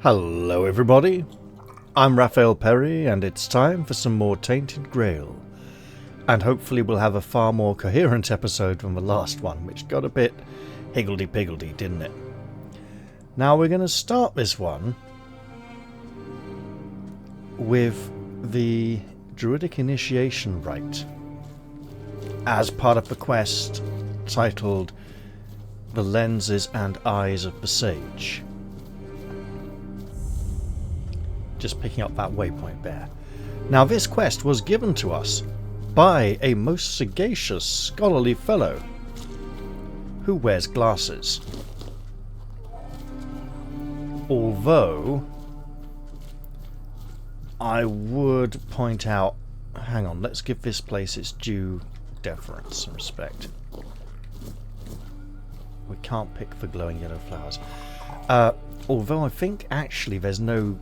Hello everybody, I'm Raphael Perry and it's time for some more Tainted Grail. And hopefully we'll have a far more coherent episode than the last one, which got a bit higgledy-piggledy, didn't it? Now we're going to start this one with the Druidic initiation rite as part of the quest titled The Lenses and Eyes of the Sage. Just picking up that waypoint there. Now this quest was given to us by a most sagacious scholarly fellow who wears glasses. Although I would point out, hang on, let's give this place its due deference and respect. We can't pick the glowing yellow flowers. Although I think actually there's no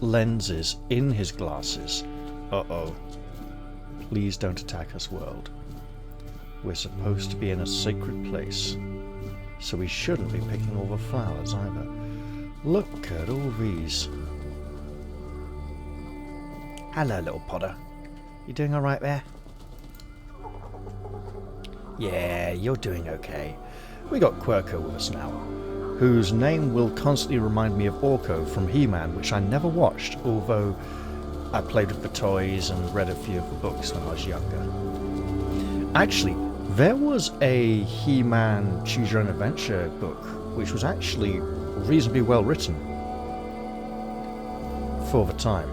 lenses in his glasses. Uh-oh. Please don't attack us, world. We're supposed to be in a sacred place, so we shouldn't be picking all the flowers either. Look at all these. Hello, little podder. You doing alright there? Yeah, you're doing okay. We got Quirko with us now, whose name will constantly remind me of Orko from He-Man, which I never watched, although I played with the toys and read a few of the books when I was younger. Actually, there was a He-Man Choose Your Own Adventure book, which was actually reasonably well written for the time.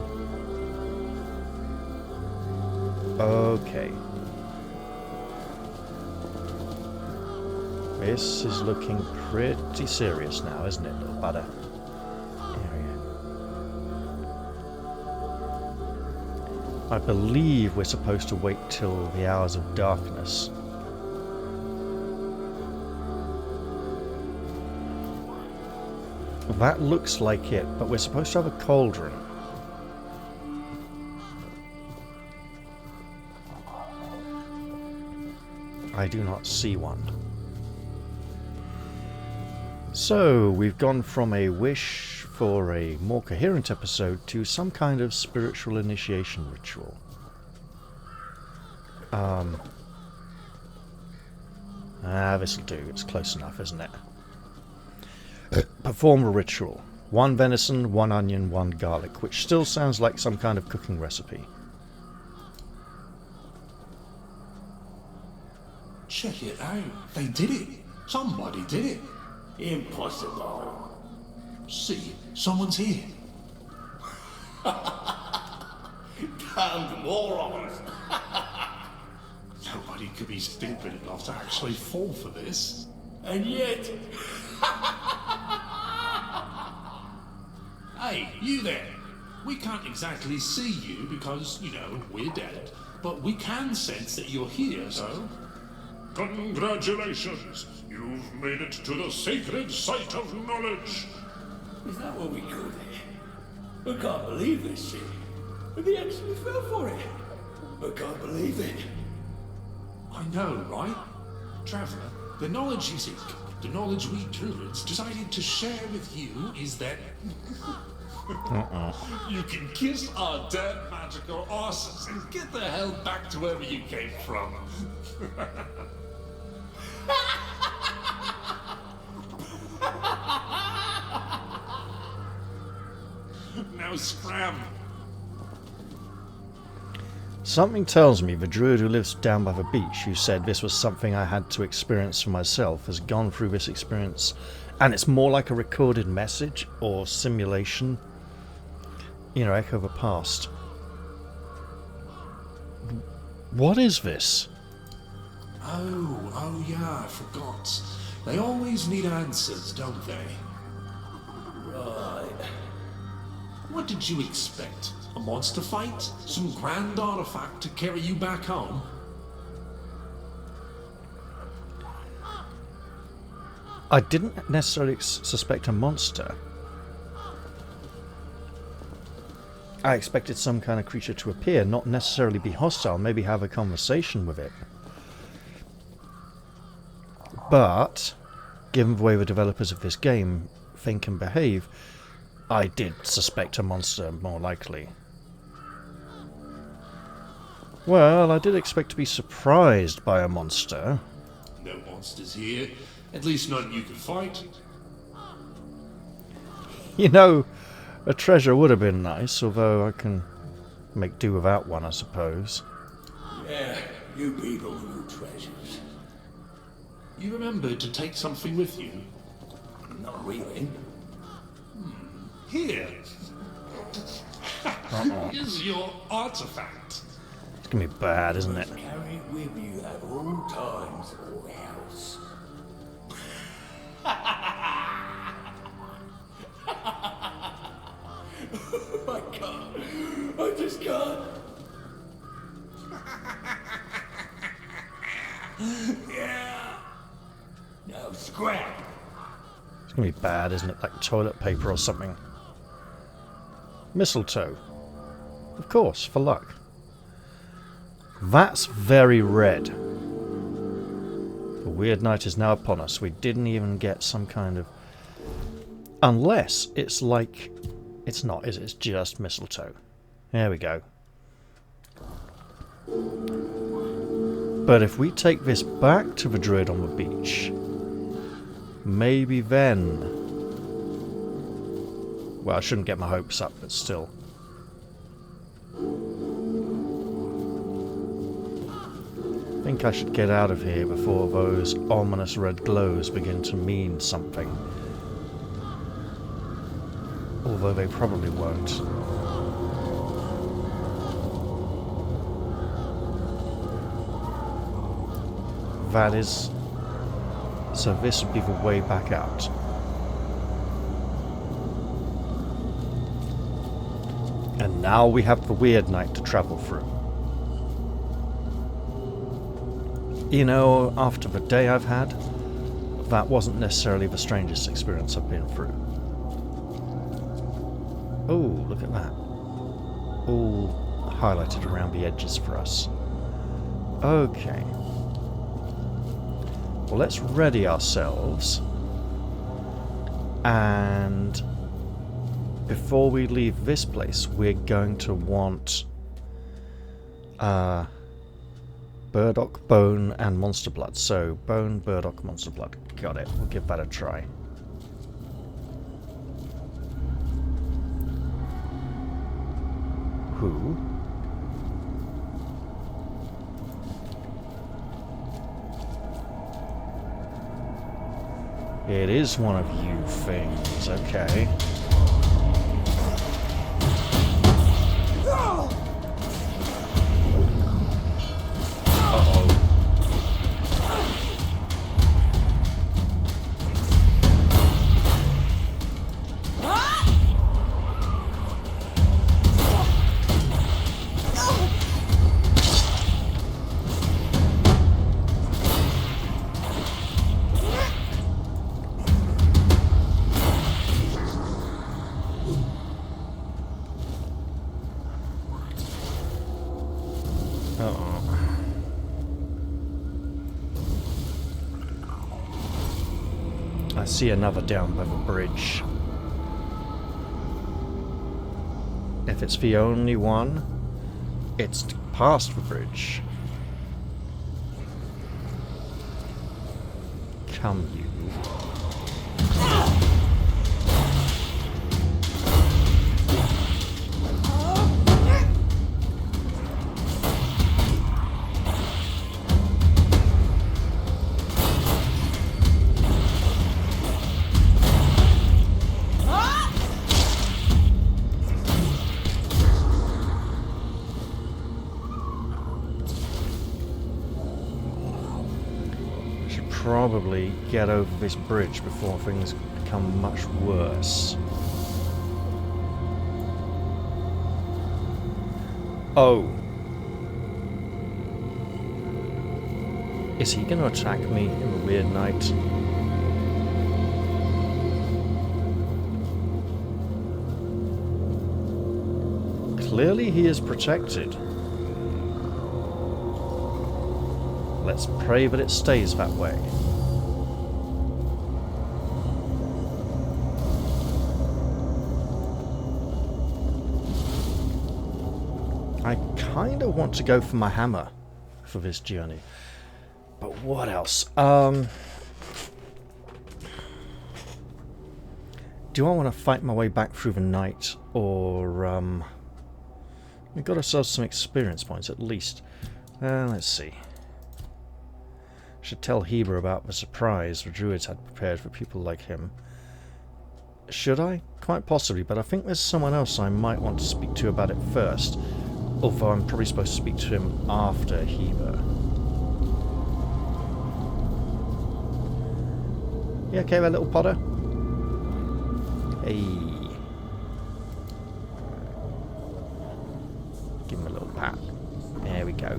Okay. This is looking pretty serious now, isn't it, little budder? I believe we're supposed to wait till the hours of darkness. That looks like it, but we're supposed to have a cauldron. I do not see one. So, we've gone from a wish for a more coherent episode to some kind of spiritual initiation ritual. This'll do. It's close enough, isn't it? Perform a ritual. 1 venison, 1 onion, 1 garlic, which still sounds like some kind of cooking recipe. Check it out. They did it. Somebody did it. Impossible. See, someone's here. Damned morons. Nobody could be stupid enough to actually fall for this. And yet... Hey, you there. We can't exactly see you because, you know, we're dead. But we can sense that you're here, so... Congratulations! You've made it to the sacred site of knowledge! Is that what we call it? I can't believe this shit. And they actually fell for it. I can't believe it. I know, right? Traveller, the knowledge you seek, the knowledge we Druids decided to share with you is that... You can kiss our dead magical asses and get the hell back to wherever you came from. Now scram. Something tells me the druid who lives down by the beach, who said this was something I had to experience for myself, has gone through this experience, and it's more like a recorded message or simulation. You know, echo of the past. What is this? Oh yeah, I forgot. They always need answers, don't they? Right. What did you expect? A monster fight? Some grand artifact to carry you back home? I didn't necessarily suspect a monster. I expected some kind of creature to appear, not necessarily be hostile, maybe have a conversation with it. But, given the way the developers of this game think and behave, I did suspect a monster, more likely. Well, I did expect to be surprised by a monster. No monsters here. At least none you can fight. You know, a treasure would have been nice, although I can make do without one, I suppose. Yeah, you people need treasures. You remembered to take something with you? Not really. Here. Here's your artifact. It's gonna be bad, isn't it? Carry it with you at all times, or else. I can't. I just can't. Yeah. Now scrap. It's gonna be bad, isn't it? Like toilet paper or something. Mistletoe. Of course, for luck. That's very red. The weird night is now upon us. We didn't even get some kind of... Unless it's like... It's not, is it? It's just mistletoe. There we go. But if we take this back to the druid on the beach, maybe then... Well, I shouldn't get my hopes up, but still. I think I should get out of here before those ominous red glows begin to mean something. Although they probably won't. That is... So this would be the way back out. And now we have the weird night to travel through. You know, after the day I've had, that wasn't necessarily the strangest experience I've been through. Oh, look at that. All highlighted around the edges for us. Okay. Well, let's ready ourselves. And before we leave this place, we're going to want burdock, bone, and monster blood. So, bone, burdock, monster blood. Got it. We'll give that a try. Who? It is one of you things, okay. I see another down by the bridge. If it's the only one, it's past the bridge. Come you. Probably get over this bridge before things become much worse. Oh. Is he going to attack me in the weird night? Clearly he is protected. Let's pray that it stays that way. kind of want to go for my hammer for this journey. But what else? Do I want to fight my way back through the night, or we got ourselves some experience points at least. Let's see. Should tell Heber about the surprise the Druids had prepared for people like him. Should I? Quite possibly, but I think there's someone else I might want to speak to about it first. Although I'm probably supposed to speak to him after Heber. You okay there, little Potter? Hey. Give him a little pat. There we go.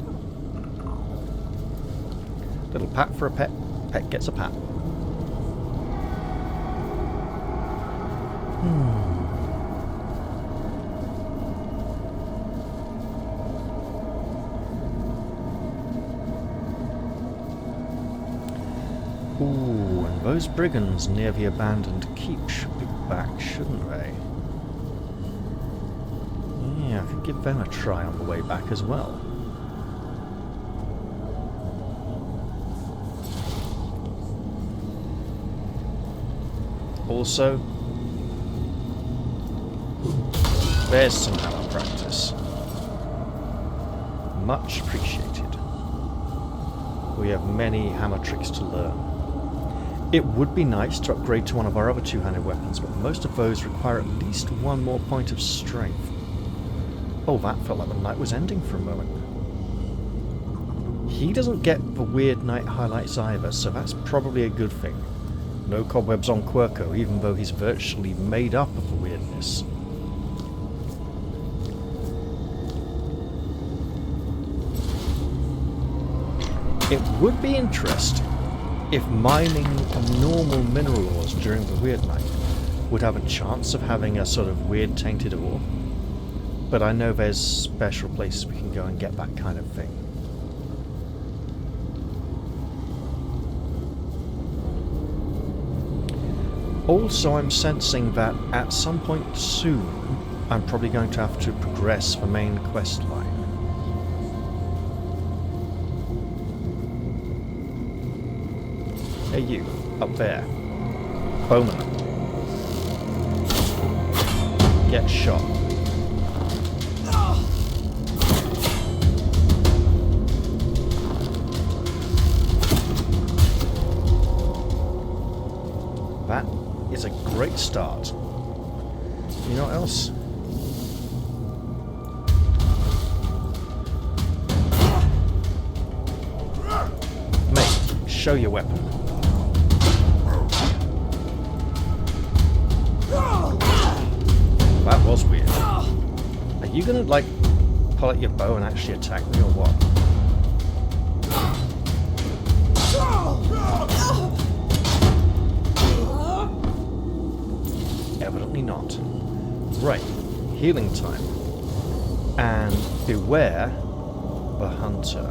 Little pat for a pet. Pet gets a pat. Ooh, and those brigands near the abandoned keep should be back, shouldn't they? Yeah, I could give them a try on the way back as well. Also, there's some hammer practice. Much appreciated. We have many hammer tricks to learn. It would be nice to upgrade to one of our other two-handed weapons, but most of those require at least one more point of strength. Oh, that felt like the night was ending for a moment. He doesn't get the weird night highlights either, so that's probably a good thing. No cobwebs on Quirko, even though he's virtually made up of the weirdness. It would be interesting if mining normal mineral ores during the weird night would have a chance of having a sort of weird tainted ore. But I know there's special places we can go and get that kind of thing. Also, I'm sensing that at some point soon, I'm probably going to have to progress the main quest line. Hey you, up there. Bowman. Get shot. That is a great start. You know what else? Mate, show your weapon. That was weird. Are you gonna, like, pull out your bow and actually attack me or what? Evidently not. Right, healing time. And beware the hunter.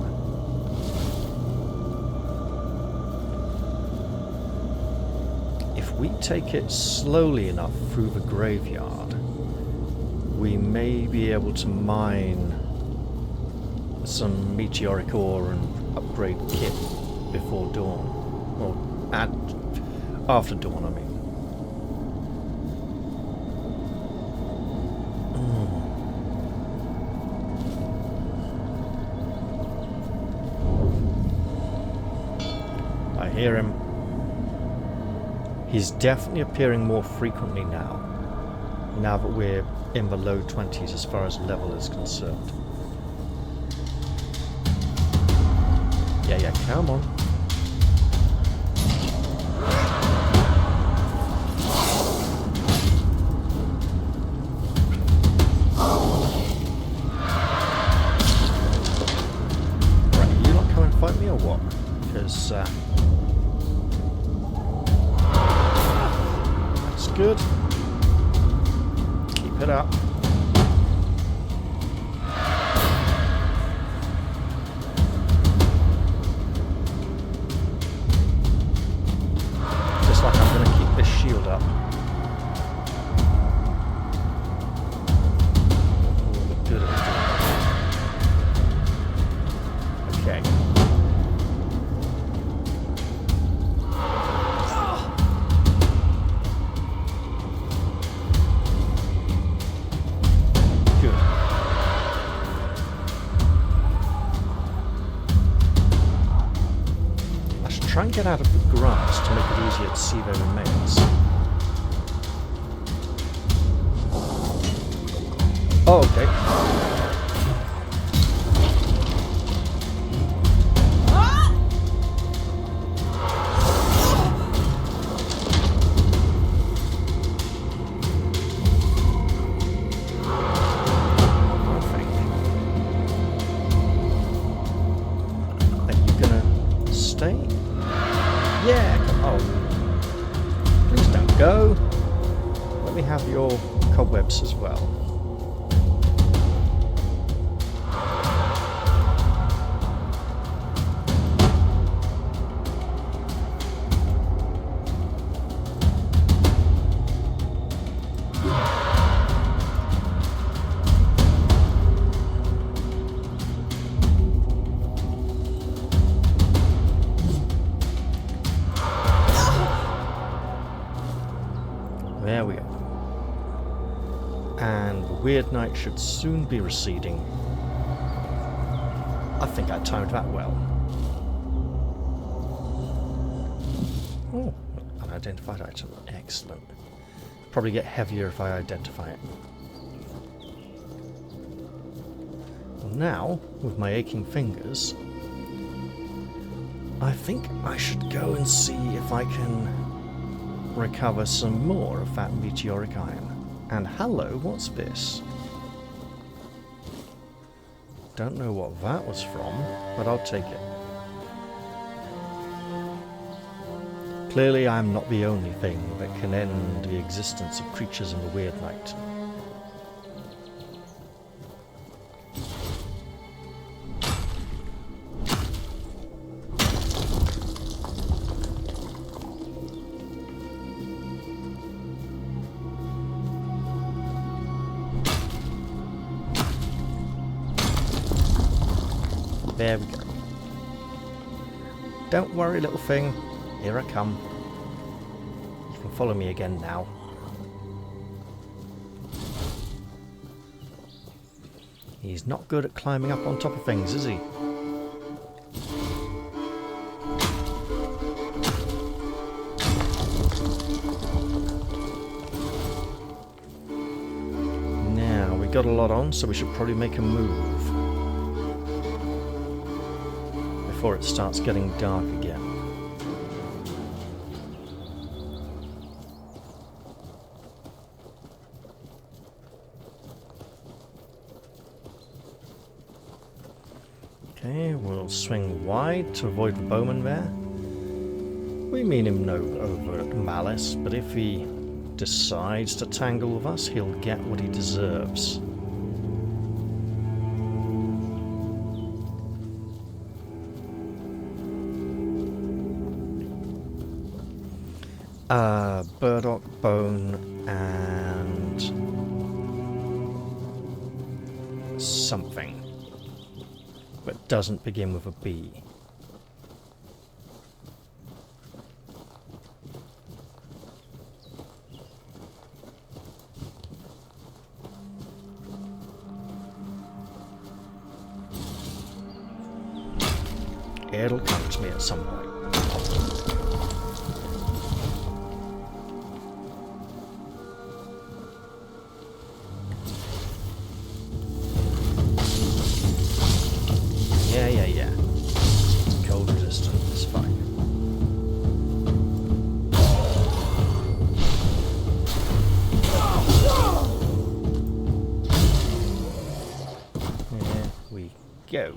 If we take it slowly enough through the graveyard, we may be able to mine some meteoric ore and upgrade kit before dawn. Or after dawn, I mean. I hear him. He's definitely appearing more frequently now that we're in the low 20s as far as level is concerned. Yeah, come on. Right, you not come and fight me or what? Because, that's good. Keep it up. Just like I'm going to keep this shield up. Look good at it. try and get out of the grass to make it easier to see their remains. Oh, okay. Go. Let me have your cobwebs as well. There we go. And the weird night should soon be receding. I think I timed that well. Oh, unidentified item. Excellent. Probably get heavier if I identify it. Now, with my aching fingers, I think I should go and see if I can recover some more of that meteoric iron. And hello, what's this? Don't know what that was from, but I'll take it. Clearly I'm not the only thing that can end the existence of creatures in the weird night. There we go. Don't worry, little thing. Here I come. You can follow me again now. He's not good at climbing up on top of things, is he? Now, we got a lot on, so we should probably make a move before it starts getting dark again. Okay, we'll swing wide to avoid the bowman there. We mean him no overt malice, but if he decides to tangle with us, he'll get what he deserves. Burdock bone and something, but doesn't begin with a B. It'll come to me at some point. Yeah. It's cold resistant, it's fine. There we go.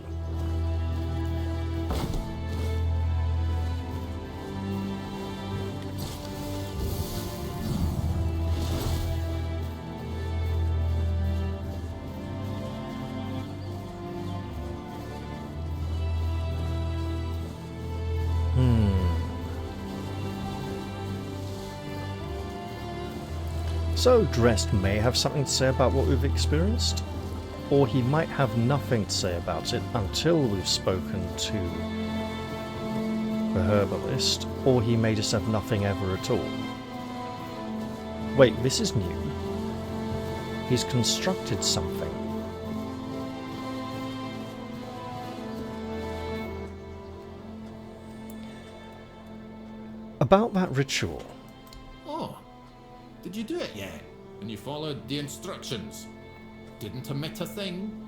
So, Drest may have something to say about what we've experienced, or he might have nothing to say about it until we've spoken to the herbalist, or he may just have nothing ever at all. Wait, this is new. He's constructed something. About that ritual. Oh, did you do it yet? And you followed the instructions? Didn't omit a thing?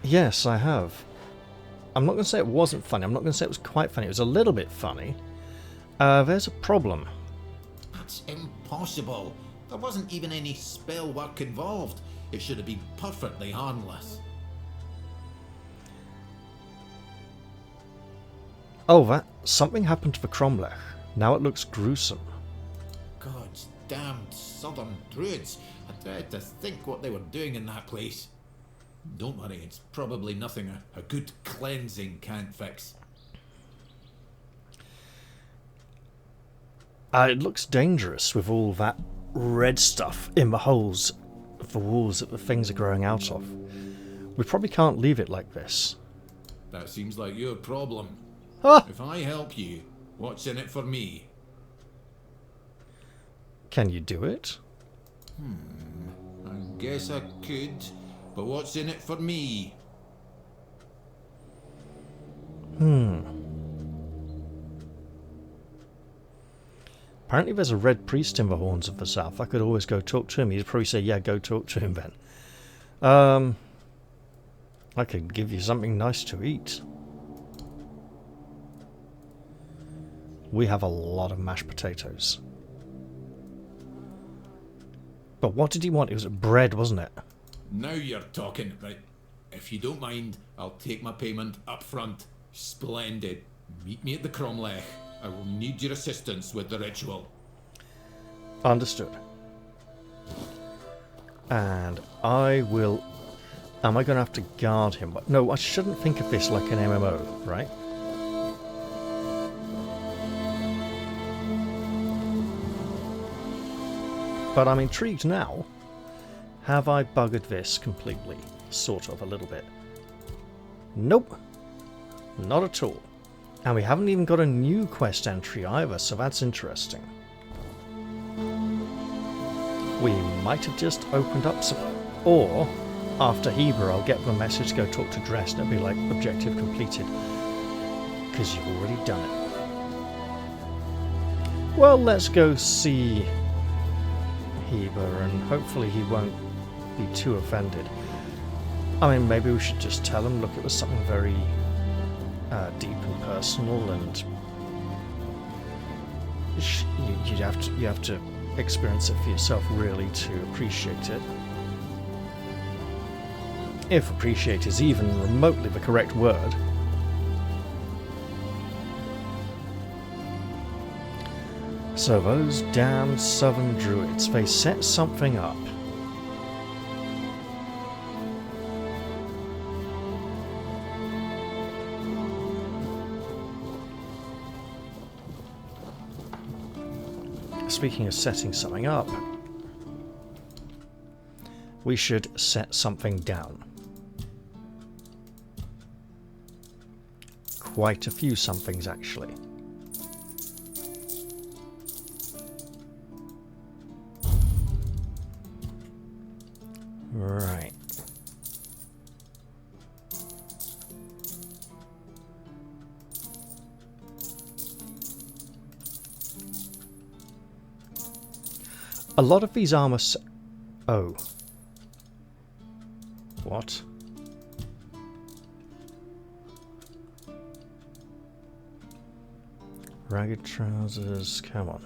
Yes, I have. I'm not going to say it wasn't funny. I'm not going to say it was quite funny. It was a little bit funny. There's a problem. That's impossible. There wasn't even any spell work involved. It should have been perfectly harmless. Oh, that... Something happened to the Cromlech. Now it looks gruesome. God's damned southern druids. I dread to think what they were doing in that place. Don't worry, it's probably nothing a good cleansing can't fix. It looks dangerous with all that red stuff in the holes of the walls that the things are growing out of. We probably can't leave it like this. That seems like your problem. Ah! If I help you, what's in it for me? Can you do it? I guess I could, but what's in it for me? Apparently there's a red priest in the Horns of the South. I could always go talk to him. He'd probably say, yeah, go talk to him then. I could give you something nice to eat. We have a lot of mashed potatoes. But what did he want? It was bread, wasn't it? Now you're talking. Right. If you don't mind, I'll take my payment up front. Splendid. Meet me at the Cromlech. I will need your assistance with the ritual. Understood. And I will... Am I going to have to guard him? No, I shouldn't think of this like an MMO, right? But I'm intrigued now. Have I buggered this completely? Sort of, a little bit. Nope. Not at all. And we haven't even got a new quest entry either, so that's interesting. We might have just opened up some... Or, after Heber, I'll get the message to go talk to Dress, and it'll be like, objective completed. Because you've already done it. Well, let's go see Heber, and hopefully he won't be too offended. I mean, maybe we should just tell him, look, it was something very deep and personal, and you have to experience it for yourself, really, to appreciate it. If appreciate is even remotely the correct word. So those damned southern druids, they set something up. Speaking of setting something up, we should set something down. Quite a few somethings, actually. Right. A lot of these armor oh. What? Ragged trousers, come on.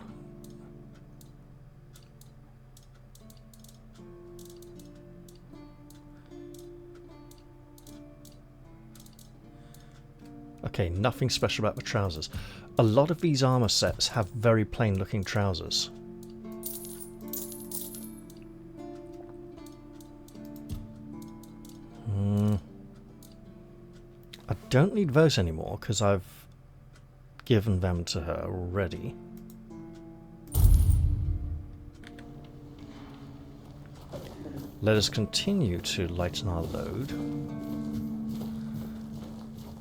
Okay, nothing special about the trousers. A lot of these armor sets have very plain looking trousers. I don't need those anymore because I've given them to her already. Let us continue to lighten our load.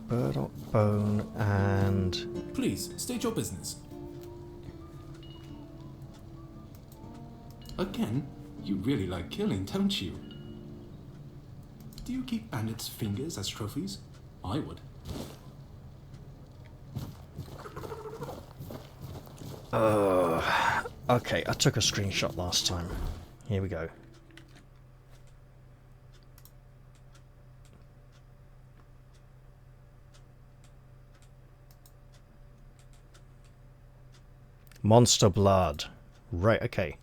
Burdock bone and... Please, state your business. Again? You really like killing, don't you? Do you keep bandits' fingers as trophies? I would. Okay, I took a screenshot last time. Here we go. Monster blood. Right, okay.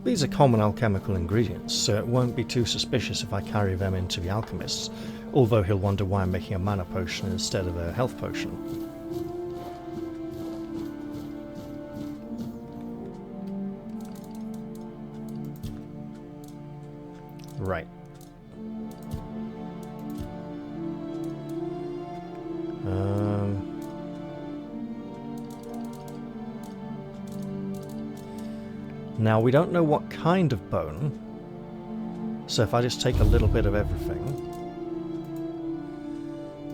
These are common alchemical ingredients, so it won't be too suspicious if I carry them into the alchemist's, although he'll wonder why I'm making a mana potion instead of a health potion. Right. Now, we don't know what kind of bone, so if I just take a little bit of everything,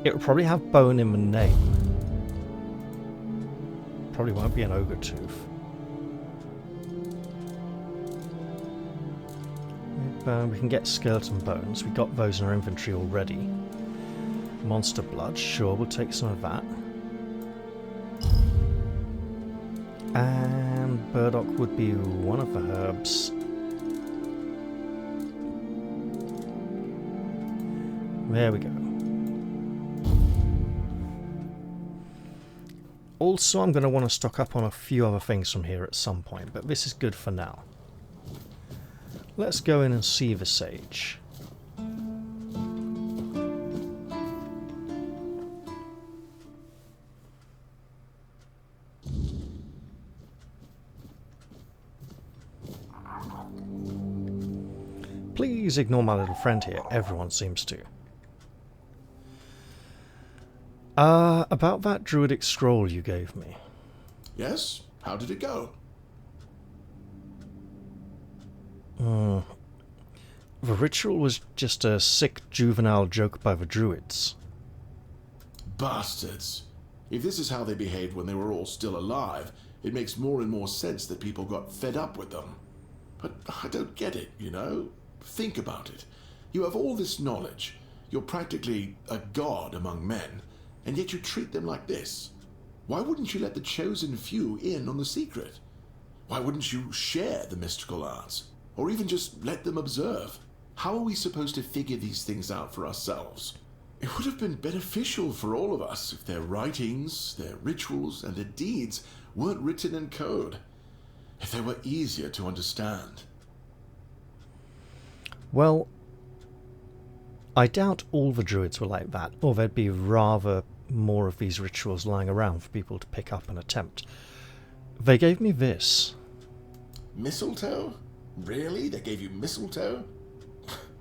it will probably have bone in the name. Probably won't be an ogre tooth. We can get skeleton bones. We got those in our inventory already. Monster blood, sure, we'll take some of that. And burdock would be one of the herbs. There we go. Also, I'm going to want to stock up on a few other things from here at some point, but this is good for now. Let's go in and see the sage. Please ignore my little friend here, everyone seems to. About that druidic scroll you gave me. Yes? How did it go? The ritual was just a sick juvenile joke by the Druids. Bastards. If this is how they behaved when they were all still alive, it makes more and more sense that people got fed up with them. But I don't get it, you know? Think about it. You have all this knowledge. You're practically a god among men, and yet you treat them like this. Why wouldn't you let the chosen few in on the secret? Why wouldn't you share the mystical arts? Or even just let them observe? How are we supposed to figure these things out for ourselves? It would have been beneficial for all of us if their writings, their rituals, and their deeds weren't written in code. If they were easier to understand. Well, I doubt all the Druids were like that, or there'd be rather more of these rituals lying around for people to pick up and attempt. They gave me this. Mistletoe? Really? They gave you mistletoe?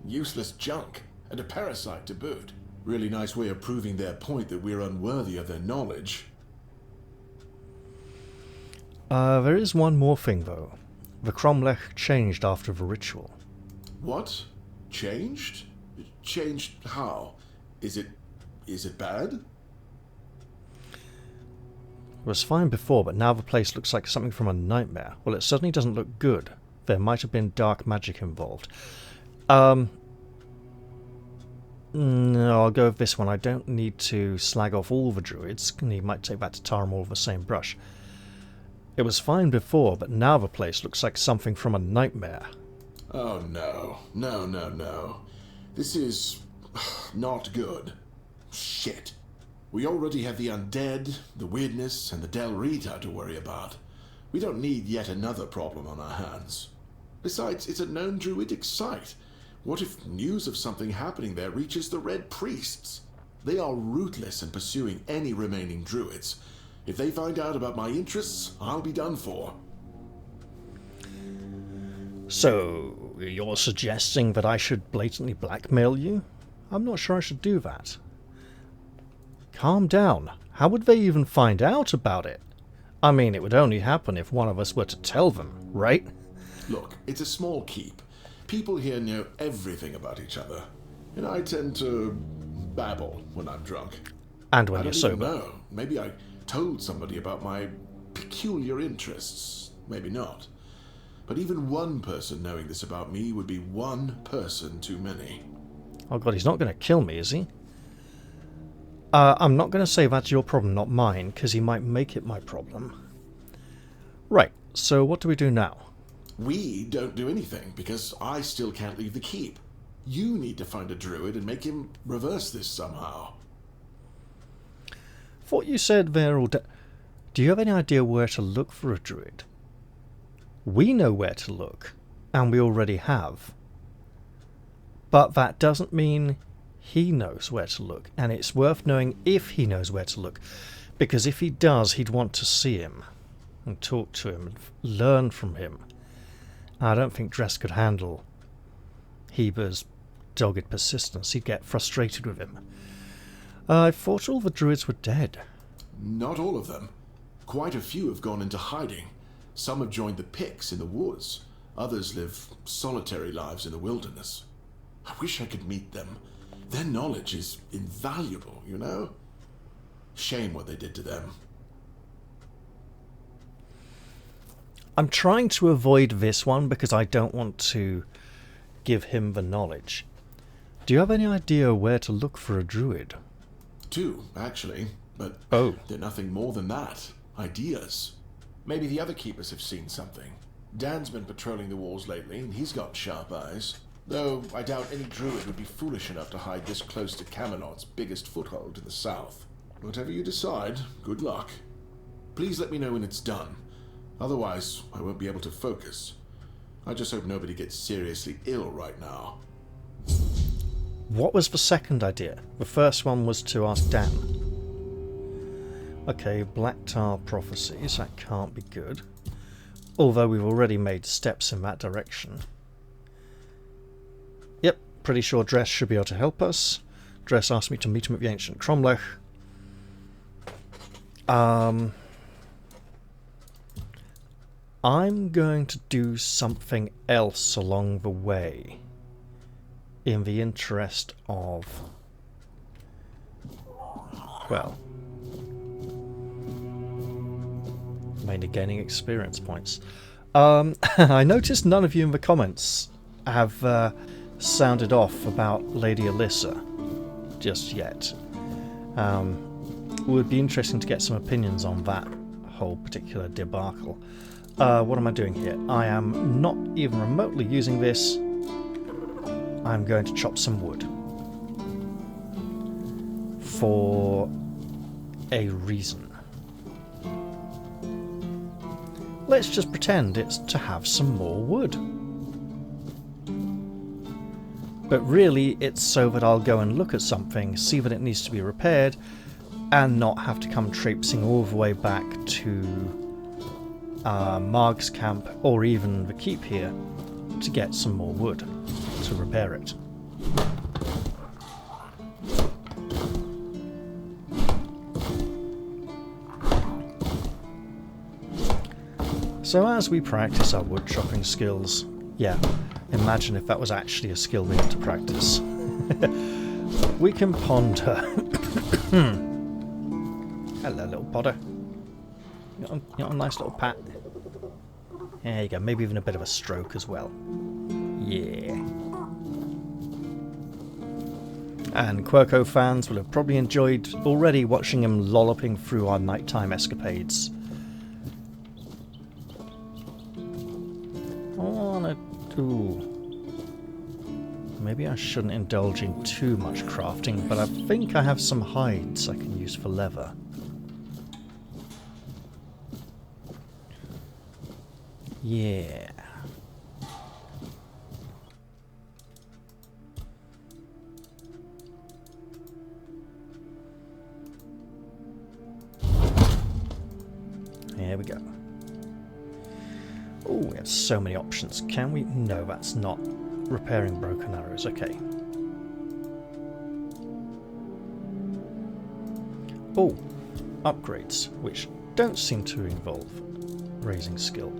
Useless junk, and a parasite to boot. Really nice way of proving their point that we're unworthy of their knowledge. There is one more thing, though. The cromlech changed after the ritual. What? Changed? Changed how? Is it bad? It was fine before, but now the place looks like something from a nightmare. Well, it certainly doesn't look good. There might have been dark magic involved. No, I'll go with this one. I don't need to slag off all the druids. You might take that to tar them all with the same brush. It was fine before, but now the place looks like something from a nightmare. Oh no. No. This is not good. Shit. We already have the undead, the weirdness, and the Del Rita to worry about. We don't need yet another problem on our hands. Besides, it's a known druidic site. What if news of something happening there reaches the Red Priests? They are ruthless in pursuing any remaining druids. If they find out about my interests, I'll be done for. So, you're suggesting that I should blatantly blackmail you? I'm not sure I should do that. Calm down. How would they even find out about it? I mean, it would only happen if one of us were to tell them, right? Look, it's a small keep. People here know everything about each other, and I tend to babble when I'm drunk. And when I you're don't even sober. know. Maybe I told somebody about my peculiar interests. Maybe not. But even one person knowing this about me would be one person too many. Oh god, he's not going to kill me, is he? I'm not going to say that's your problem, not mine, because he might make it my problem. Right, so what do we do now? We don't do anything, because I still can't leave the keep. You need to find a druid and make him reverse this somehow. Thought you said they're all dead. Do you have any idea where to look for a druid? We know where to look, and we already have. But that doesn't mean he knows where to look, and it's worth knowing if he knows where to look, because if he does, he'd want to see him, and talk to him, and learn from him. I don't think Dress could handle Heber's dogged persistence. He'd get frustrated with him. I thought all the druids were dead. Not all of them. Quite a few have gone into hiding. Some have joined the Picts in the woods. Others live solitary lives in the wilderness. I wish I could meet them. Their knowledge is invaluable, you know? Shame what they did to them. I'm trying to avoid this one because I don't want to give him the knowledge. Do you have any idea where to look for a druid? 2, actually, but they're nothing more than that. Ideas. Maybe the other keepers have seen something. Dan's been patrolling the walls lately, and he's got sharp eyes. Though I doubt any druid would be foolish enough to hide this close to Camelot's biggest foothold in the south. Whatever you decide, good luck. Please let me know when it's done. Otherwise, I won't be able to focus. I just hope nobody gets seriously ill right now. What was the second idea? The first one was to ask Dan. Okay, Black Tar Prophecies, that can't be good. Although we've already made steps in that direction. Yep, pretty sure Dress should be able to help us. Dress asked me to meet him at the Ancient Cromlech. I'm going to do something else along the way. In the interest of... well... mainly gaining experience points. I noticed none of you in the comments have sounded off about Lady Alyssa just yet. It would be interesting to get some opinions on that whole particular debacle. What am I doing here? I am not even remotely using this. I'm going to chop some wood. For a reason. Let's just pretend it's to have some more wood. But really, it's so that I'll go and look at something, see that it needs to be repaired, and not have to come traipsing all the way back to Marg's camp, or even the keep here, to get some more wood to repair it. So as we practice our wood chopping skills, yeah, imagine if that was actually a skill we had to practice. We can ponder. Hello, little podder. You got a nice little pat. There you go, maybe even a bit of a stroke as well. Yeah. And Quirko fans will have probably enjoyed already watching him lolloping through our nighttime escapades. Maybe I shouldn't indulge in too much crafting, but I think I have some hides I can use for leather. Yeah. Here we go. Oh, we have so many options. Can we? No, that's not repairing broken arrows. Okay. Oh, upgrades, which don't seem to involve raising skill.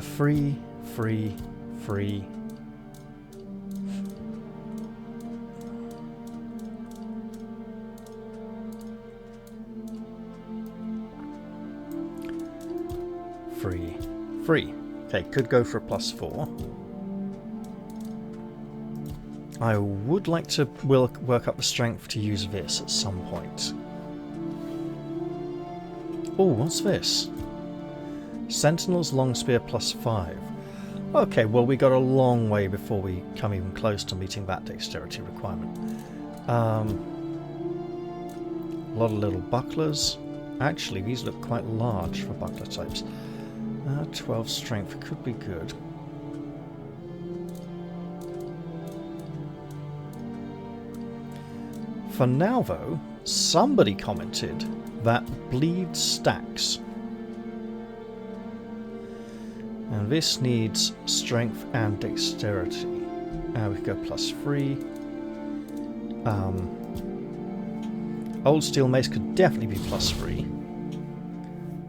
Free. Free. Free. Okay, could go for a +4. I would like to work up the strength to use this at some point. Oh, what's this? Sentinel's long spear +5. Okay, well we got a long way before we come even close to meeting that dexterity requirement. A lot of little bucklers. Actually, these look quite large for buckler types. 12 strength could be good. For now, though, somebody commented that bleed stacks. And this needs strength and dexterity. We could go +3. Old steel mace could definitely be +3.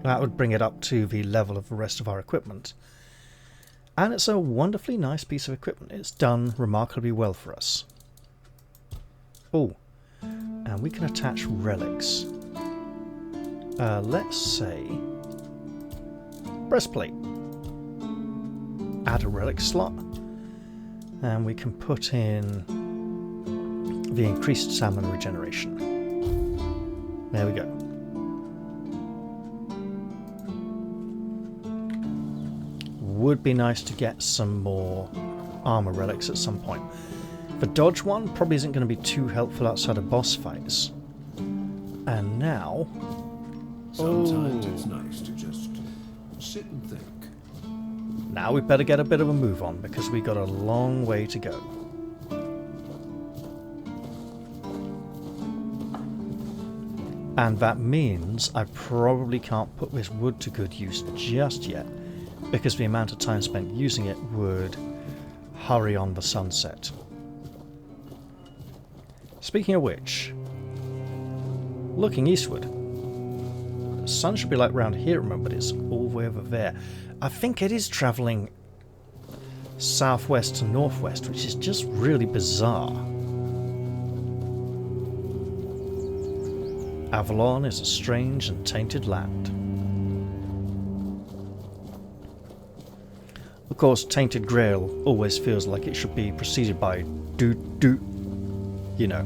That would bring it up to the level of the rest of our equipment. And it's a wonderfully nice piece of equipment. It's done remarkably well for us. Oh, and we can attach relics. Let's say breastplate. Add a relic slot, and we can put in the increased salmon regeneration. There we go. Would be nice to get some more armor relics at some point. The dodge one probably isn't going to be too helpful outside of boss fights. And now... Sometimes it's nice to just sit and think. Now we'd better get a bit of a move on, because we got a long way to go. And that means I probably can't put this wood to good use just yet, because the amount of time spent using it would hurry on the sunset. Speaking of which, looking eastward, the sun should be like round here, remember, but it's all the way over there. I think it is travelling southwest to northwest, which is just really bizarre. Avalon is a strange and tainted land. Of course, Tainted Grail always feels like it should be preceded by doot, you know.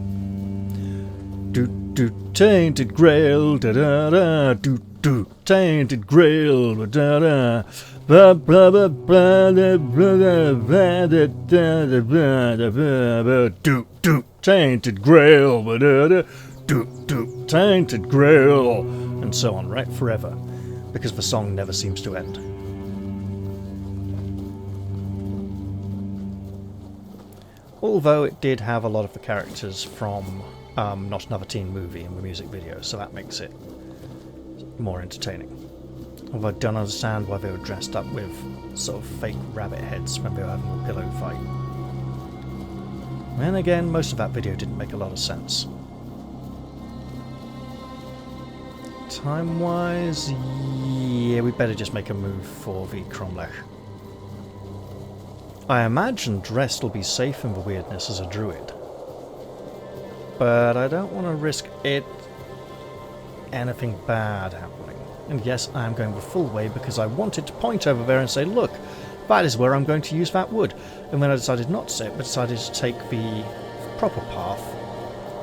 Doot, Tainted Grail, da-da-da, doot, Tainted Grail, da-da-da, blah, blah, blah, blah, blah, blah, blah, da-da-da, doot, Tainted Grail, da-da-da, doot, Tainted Grail, and so on, right, forever, because the song never seems to end. Although it did have a lot of the characters from Not Another Teen Movie in the music video, so that makes it more entertaining. Although I don't understand why they were dressed up with sort of fake rabbit heads when they were having a pillow fight. And again, most of that video didn't make a lot of sense. Time-wise, yeah, we better just make a move for the Cromlech. I imagine Drest will be safe in the weirdness as a druid, but I don't want to risk anything bad happening. And yes, I am going the full way because I wanted to point over there and say, look, that is where I'm going to use that wood. And then I decided not to say it, but decided to take the proper path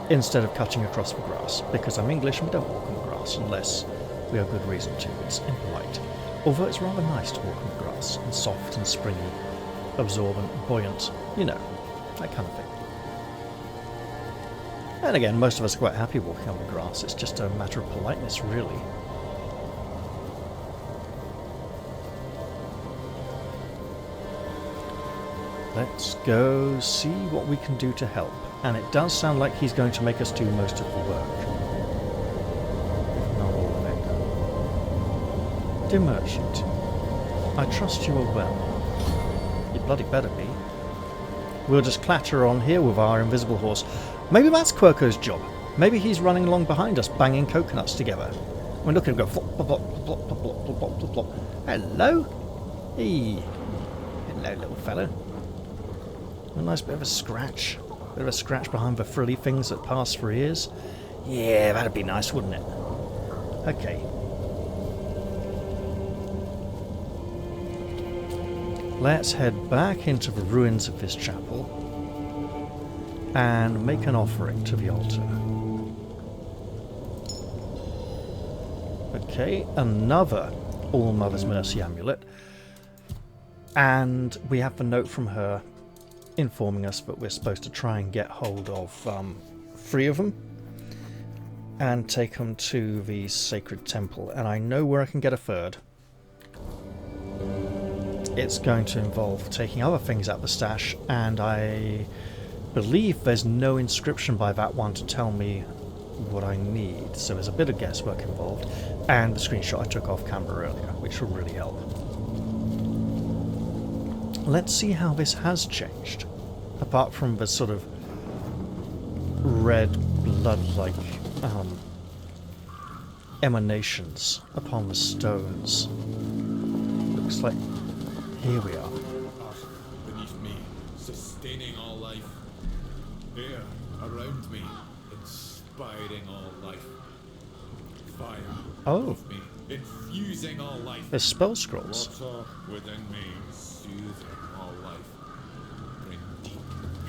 instead of cutting across the grass, because I'm English and we don't walk on the grass unless we have good reason to. It's impolite. Although it's rather nice to walk on the grass, and soft and springy, absorbent, buoyant, you know, that kind of thing. And again, most of us are quite happy walking on the grass, it's just a matter of politeness, really. Let's go see what we can do to help. And it does sound like he's going to make us do most of the work. If not all of it. Dear merchant, I trust you are well. You bloody better be. We'll just clatter on here with our invisible horse. Maybe that's Quirko's job. Maybe he's running along behind us, banging coconuts together. We're looking to go flop, flop, flop, flop, flop, flop, flop, flop, flop. Hello? Hey. Hello, little fella. A nice bit of a scratch. Bit of a scratch behind the frilly things that pass for ears. Yeah, that'd be nice, wouldn't it? Okay. Let's head back into the ruins of this chapel and make an offering to the altar. Okay, another All Mother's Mercy amulet. And we have the note from her informing us that we're supposed to try and get hold of 3 of them and take them to the sacred temple. And I know where I can get a 3rd. It's going to involve taking other things out the stash, and I believe there's no inscription by that one to tell me what I need, so there's a bit of guesswork involved, and the screenshot I took off camera earlier, which will really help. Let's see how this has changed, apart from the sort of red blood-like emanations upon the stones. Looks like here we are. Beneath me, sustaining all life. Air around me, inspiring all life. Fire above me, infusing all life. There's spell scrolls. Water within me, soothing all life. Bring deep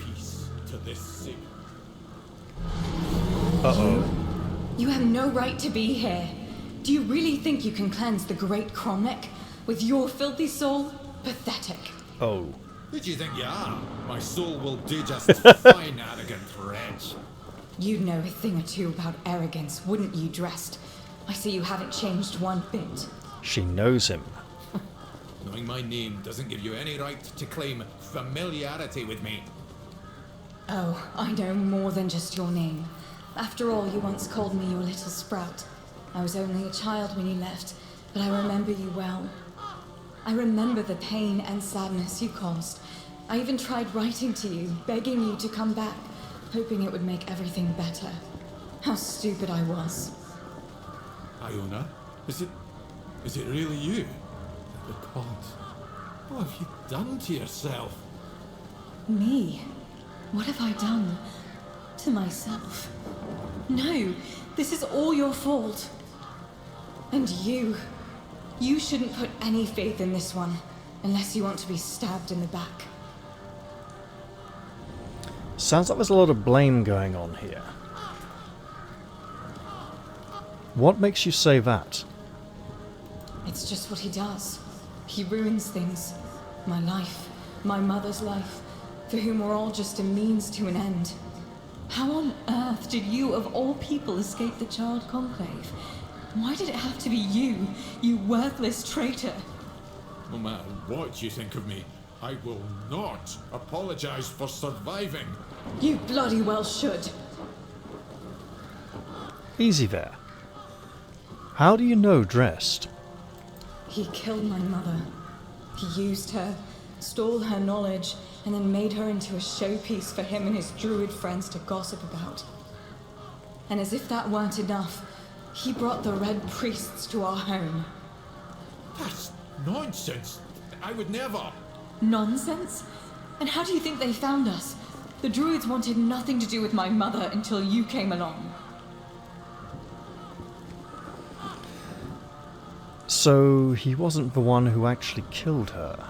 peace to this sea. Uh-oh. You have no right to be here. Do you really think you can cleanse the great Cromlech with your filthy soul? Pathetic. Oh. Who do you think you are? My soul will do just fine, arrogant wretch. You'd know a thing or two about arrogance, wouldn't you, Dressed? I see you haven't changed one bit. She knows him. Knowing my name doesn't give you any right to claim familiarity with me. Oh, I know more than just your name. After all, you once called me your little sprout. I was only a child when you left, but I remember you well. I remember the pain and sadness you caused. I even tried writing to you, begging you to come back, hoping it would make everything better. How stupid I was. Iona, is it really you? The gods, what have you done to yourself? Me? What have I done? To myself? No, this is all your fault. And you shouldn't put any faith in this one, unless you want to be stabbed in the back. Sounds like there's a lot of blame going on here. What makes you say that? It's just what he does. He ruins things. My life, my mother's life, for whom we're all just a means to an end. How on earth did you, of all people, escape the Child Conclave? Why did it have to be you, you worthless traitor? No matter what you think of me, I will not apologize for surviving. You bloody well should. Easy there. How do you know Dressed? He killed my mother. He used her, stole her knowledge, and then made her into a showpiece for him and his druid friends to gossip about. And as if that weren't enough, he brought the Red Priests to our home. That's nonsense. I would never. Nonsense? And how do you think they found us? The Druids wanted nothing to do with my mother until you came along. So he wasn't the one who actually killed her.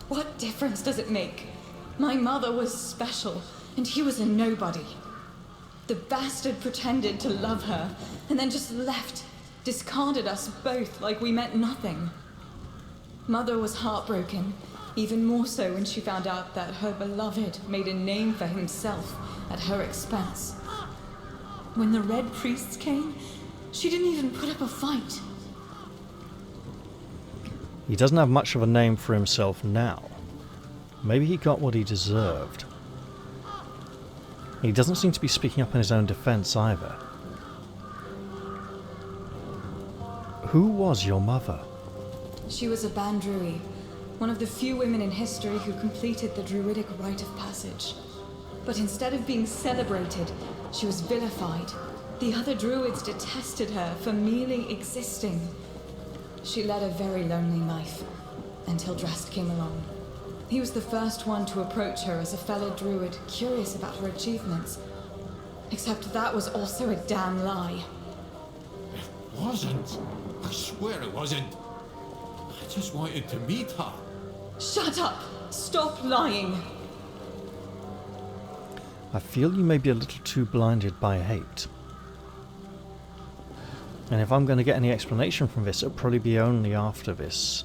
What difference does it make? My mother was special, and he was a nobody. The bastard pretended to love her, and then just left, discarded us both like we meant nothing. Mother was heartbroken, even more so when she found out that her beloved made a name for himself at her expense. When the Red Priests came, she didn't even put up a fight. He doesn't have much of a name for himself now. Maybe he got what he deserved. He doesn't seem to be speaking up in his own defense either. Who was your mother? She was a Bandrui, one of the few women in history who completed the Druidic rite of passage. But instead of being celebrated, she was vilified. The other Druids detested her for merely existing. She led a very lonely life, until Dressed came along. He was the first one to approach her as a fellow Druid, curious about her achievements. Except that was also a damn lie. It wasn't. I swear it wasn't. I I just wanted to meet her. Shut up! Stop lying! I feel you may be a little too blinded by hate. And if I'm going to get any explanation from this, it'll probably be only after this.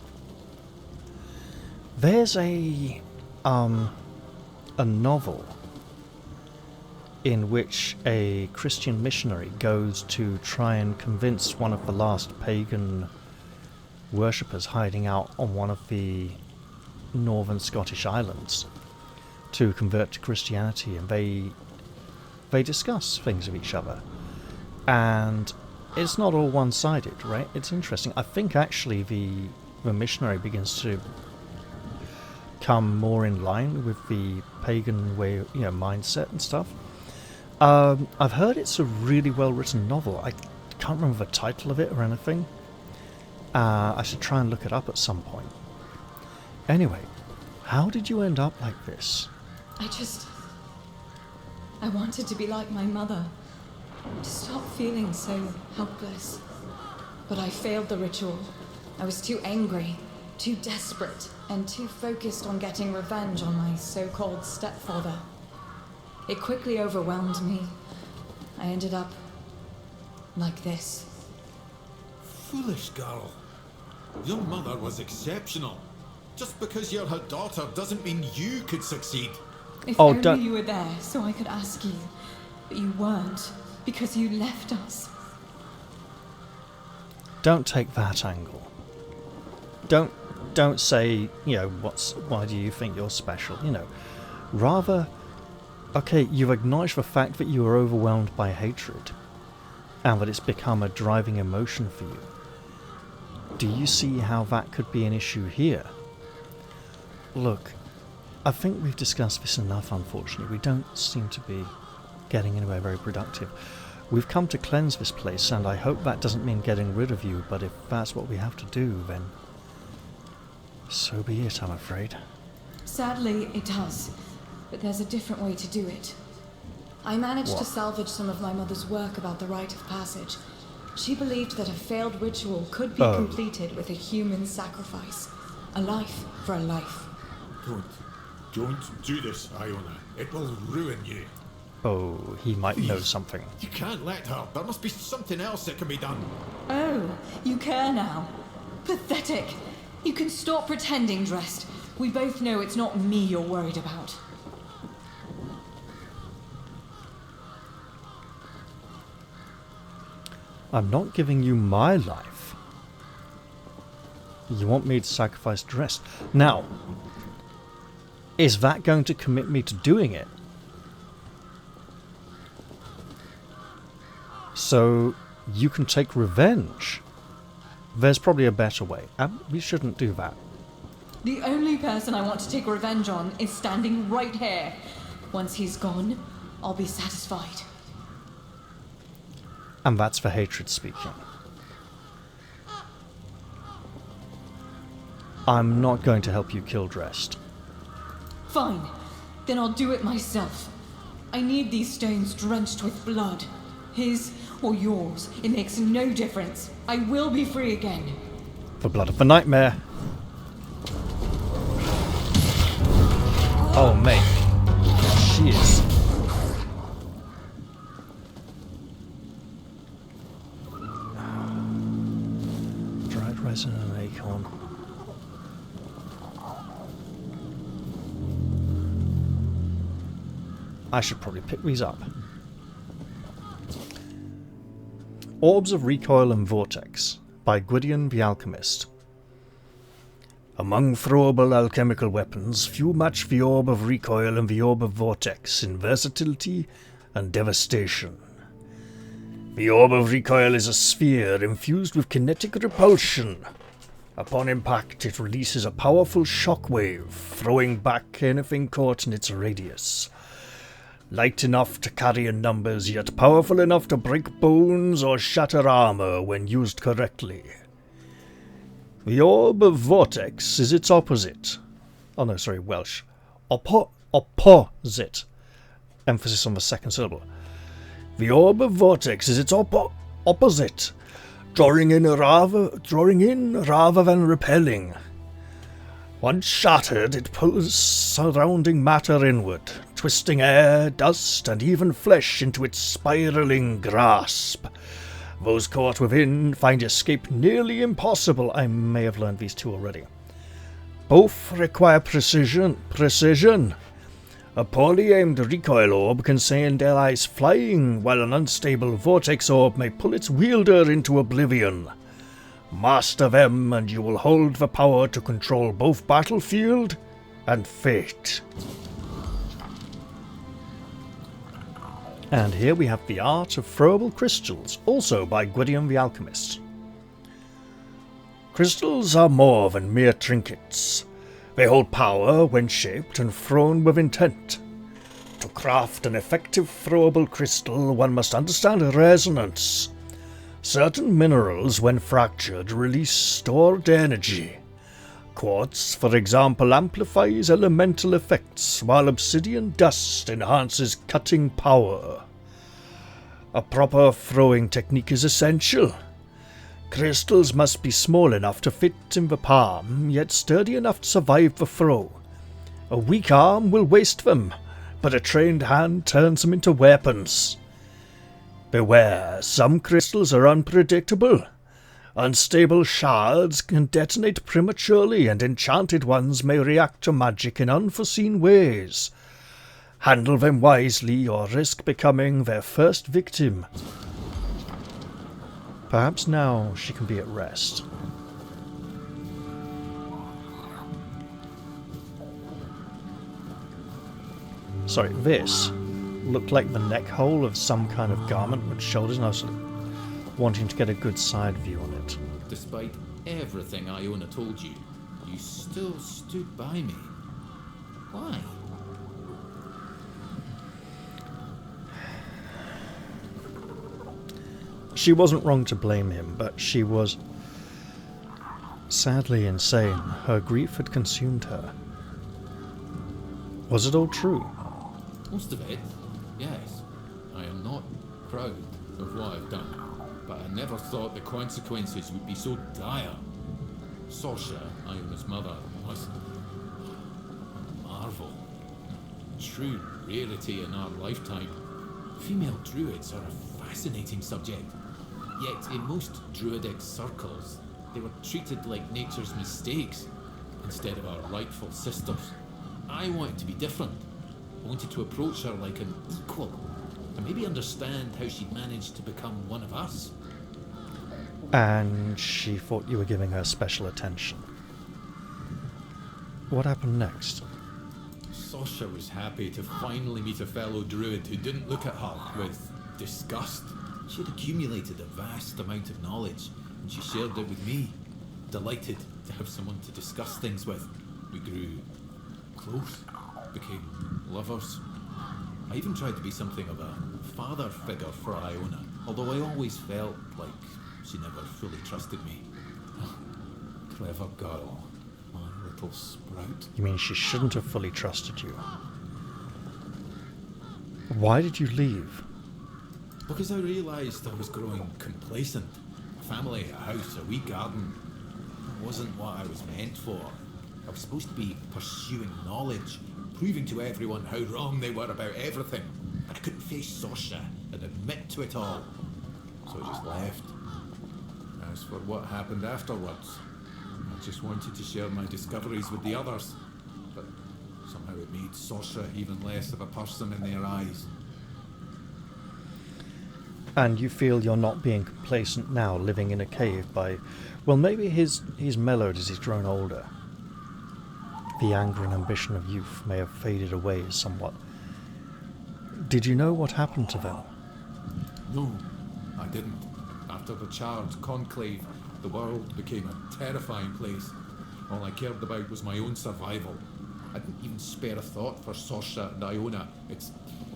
There's a novel in which a Christian missionary goes to try and convince one of the last pagan worshippers hiding out on one of the northern Scottish islands to convert to Christianity, and they discuss things with each other. And it's not all one-sided, right? It's interesting. I think actually the missionary begins to come more in line with the pagan way, mindset and stuff. I've heard it's a really well-written novel. I can't remember the title of it or anything. I should try and look it up at some point. Anyway, how did you end up like this? I wanted to be like my mother. To stop feeling so helpless. But I failed the ritual. I was too angry, too desperate, and too focused on getting revenge on my so-called stepfather. It quickly overwhelmed me. I ended up like this. Foolish girl. Your mother was exceptional. Just because you're her daughter doesn't mean you could succeed. If only you were there so I could ask you. But you weren't, because you left us. Don't take that angle. Don't say, why do you think you're special? Rather, okay, you've acknowledged the fact that you were overwhelmed by hatred, and that it's become a driving emotion for you. Do you see how that could be an issue here? Look, I think we've discussed this enough, unfortunately. We don't seem to be getting anywhere very productive. We've come to cleanse this place, and I hope that doesn't mean getting rid of you, but if that's what we have to do, then so be it, I'm afraid. Sadly, it does. But there's a different way to do it. I managed to salvage some of my mother's work about the rite of passage. She believed that a failed ritual could be completed with a human sacrifice. A life for a life. Don't do this, Iona. It will ruin you. Oh, he might know something. You can't let her. There must be something else that can be done. Oh, you care now. Pathetic. You can stop pretending, Dressed. We both know it's not me you're worried about. I'm not giving you my life. You want me to sacrifice Dressed. Now, is that going to commit me to doing it? So you can take revenge. There's probably a better way. We shouldn't do that. The only person I want to take revenge on is standing right here. Once he's gone, I'll be satisfied. And that's for hatred speaking. I'm not going to help you kill Dressed. Fine. Then I'll do it myself. I need these stones drenched with blood. His or yours, it makes no difference. I will be free again. The blood of the nightmare. Oh, mate. She is. Dried resin and an acorn. I should probably pick these up. Orbs of Recoil and Vortex by Gwydion the Alchemist. Among throwable alchemical weapons, few match the Orb of Recoil and the Orb of Vortex in versatility and devastation. The Orb of Recoil is a sphere infused with kinetic repulsion. Upon impact, it releases a powerful shockwave, throwing back anything caught in its radius. Light enough to carry in numbers, yet powerful enough to break bones or shatter armor when used correctly. The Orb of Vortex is its opposite. Oh no, sorry, Welsh. Opposite. Emphasis on the second syllable. The Orb of Vortex is its opposite. drawing in rather than repelling. Once shattered, it pulls surrounding matter inward, twisting air, dust, and even flesh into its spiraling grasp. Those caught within find escape nearly impossible. I may have learned these two already. Both require precision. A poorly aimed recoil orb can send allies flying, while an unstable vortex orb may pull its wielder into oblivion. Master them, and you will hold the power to control both battlefield and fate. And here we have The Art of Throwable Crystals, also by Gwydion the Alchemist. Crystals are more than mere trinkets. They hold power when shaped and thrown with intent. To craft an effective throwable crystal, one must understand resonance. Certain minerals, when fractured, release stored energy. Quartz, for example, amplifies elemental effects, while obsidian dust enhances cutting power. A proper throwing technique is essential. Crystals must be small enough to fit in the palm, yet sturdy enough to survive the throw. A weak arm will waste them, but a trained hand turns them into weapons. Beware, some crystals are unpredictable. Unstable shards can detonate prematurely, and enchanted ones may react to magic in unforeseen ways. Handle them wisely or risk becoming their first victim. Perhaps now she can be at rest. Sorry, this looked like the neck hole of some kind of garment with shoulders, and I was wanting to get a good side view on it. Despite everything Iona told you, you still stood by me. Why? She wasn't wrong to blame him, but she was sadly insane. Her grief had consumed her. Was it all true? Most of it, yes. I am not proud of what I've done, but I never thought the consequences would be so dire. Sorsha, Iona's mother, was a marvel. True rarity in our lifetime. Female druids are a fascinating subject. Yet in most druidic circles, they were treated like nature's mistakes instead of our rightful sisters. I wanted to be different. I wanted to approach her like an equal, and maybe understand how she'd managed to become one of us. And she thought you were giving her special attention. What happened next? Sasha was happy to finally meet a fellow druid who didn't look at her with disgust. She had accumulated a vast amount of knowledge, and she shared it with me. Delighted to have someone to discuss things with. We grew close, became lovers. I even tried to be something of a father figure for Iona, although I always felt like she never fully trusted me. Clever girl, my little sprout. You mean she shouldn't have fully trusted you? Why did you leave? Because I realised I was growing complacent. A family, a house, a wee garden. It wasn't what I was meant for. I was supposed to be pursuing knowledge, proving to everyone how wrong they were about everything. But I couldn't face Sasha and admit to it all. So I just left. As for what happened afterwards, I just wanted to share my discoveries with the others. But somehow it made Sasha even less of a person in their eyes. And you feel you're not being complacent now, living in a cave by... Well, maybe he's mellowed as he's grown older. The anger and ambition of youth may have faded away somewhat. Did you know what happened to them? No, I didn't. After the charred conclave, the world became a terrifying place. All I cared about was my own survival. I didn't even spare a thought for Sasha and Iona.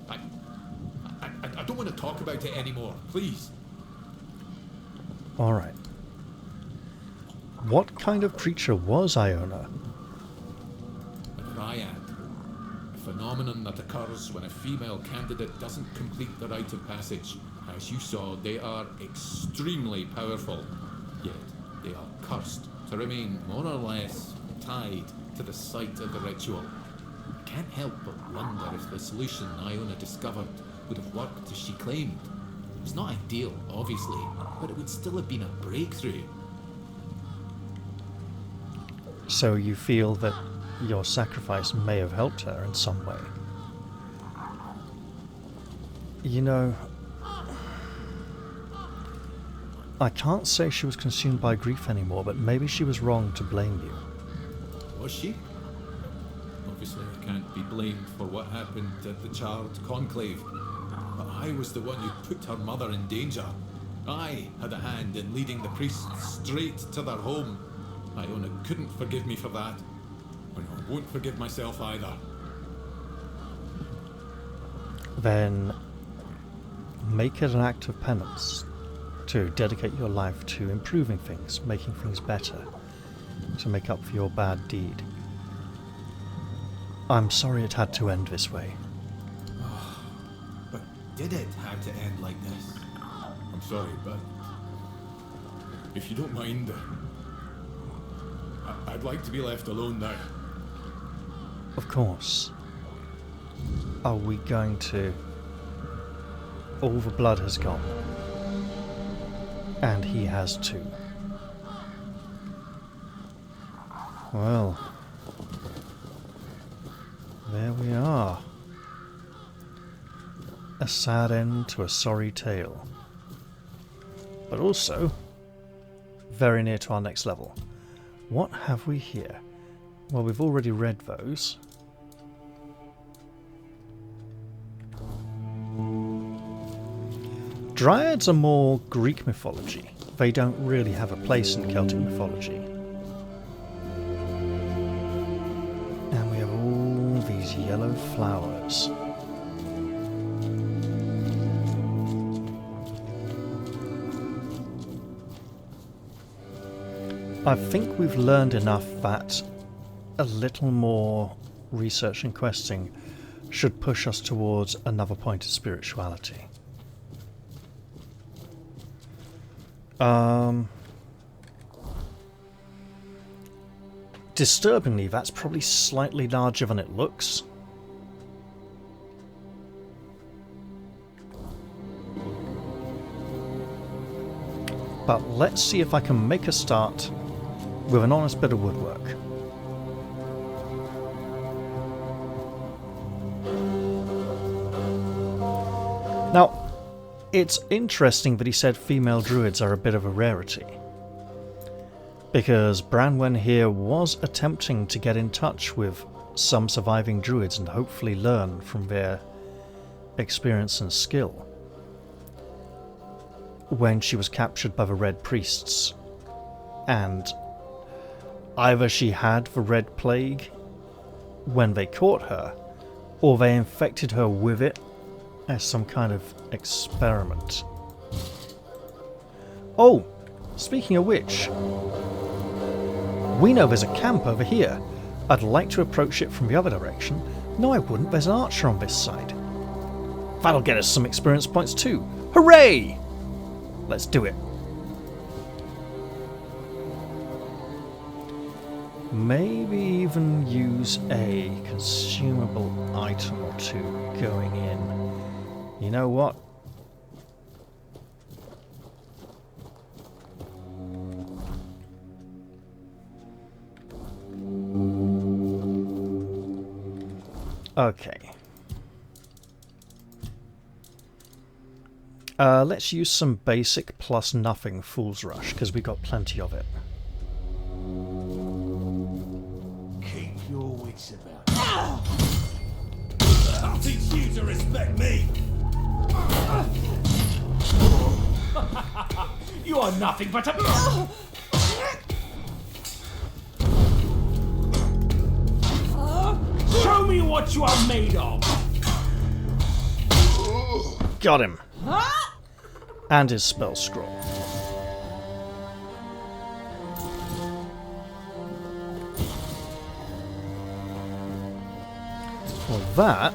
I don't want to talk about it anymore, please. Alright. What kind of creature was Iona? A dryad. A phenomenon that occurs when a female candidate doesn't complete the rite of passage. As you saw, they are extremely powerful, yet they are cursed to remain more or less tied to the site of the ritual. I can't help but wonder if the solution Iona discovered would have worked as she claimed. It's not ideal, obviously, but it would still have been a breakthrough. So you feel that your sacrifice may have helped her in some way? You know, I can't say she was consumed by grief anymore, but maybe she was wrong to blame you. Was she? Obviously, I can't be blamed for what happened at the Charred Conclave. But I was the one who put her mother in danger. I had a hand in leading the priests straight to their home. Iona couldn't forgive me for that. And I won't forgive myself either. Then make it an act of penance to dedicate your life to improving things, making things better, to make up for your bad deed. I'm sorry it had to end this way. But did it have to end like this? I'm sorry, but if you don't mind, I'd like to be left alone now. Of course. Are we going to... All the blood has gone. And he has too. Well, there we are. A sad end to a sorry tale. But also, very near to our next level. What have we here? Well, we've already read those. Dryads are more Greek mythology. They don't really have a place in Celtic mythology. And we have all these yellow flowers. I think we've learned enough that a little more research and questing should push us towards another point of spirituality. Disturbingly, that's probably slightly larger than it looks. But let's see if I can make a start with an honest bit of woodwork. Now, it's interesting that he said female druids are a bit of a rarity, because Branwen here was attempting to get in touch with some surviving druids and hopefully learn from their experience and skill when she was captured by the Red Priests, and either she had the Red Plague when they caught her, or they infected her with it as some kind of experiment. Oh, speaking of which, we know there's a camp over here. I'd like to approach it from the other direction. No, I wouldn't. There's an archer on this side. That'll get us some experience points too. Hooray! Let's do it. Maybe even use a consumable item or two going in. You know what? Okay. Let's use some basic plus nothing Fool's Rush, because we got plenty of it. Keep your wits about you. I'll teach you to respect me. You are nothing but a... Show me what you are made of. Got him. And his spell scroll. Well, that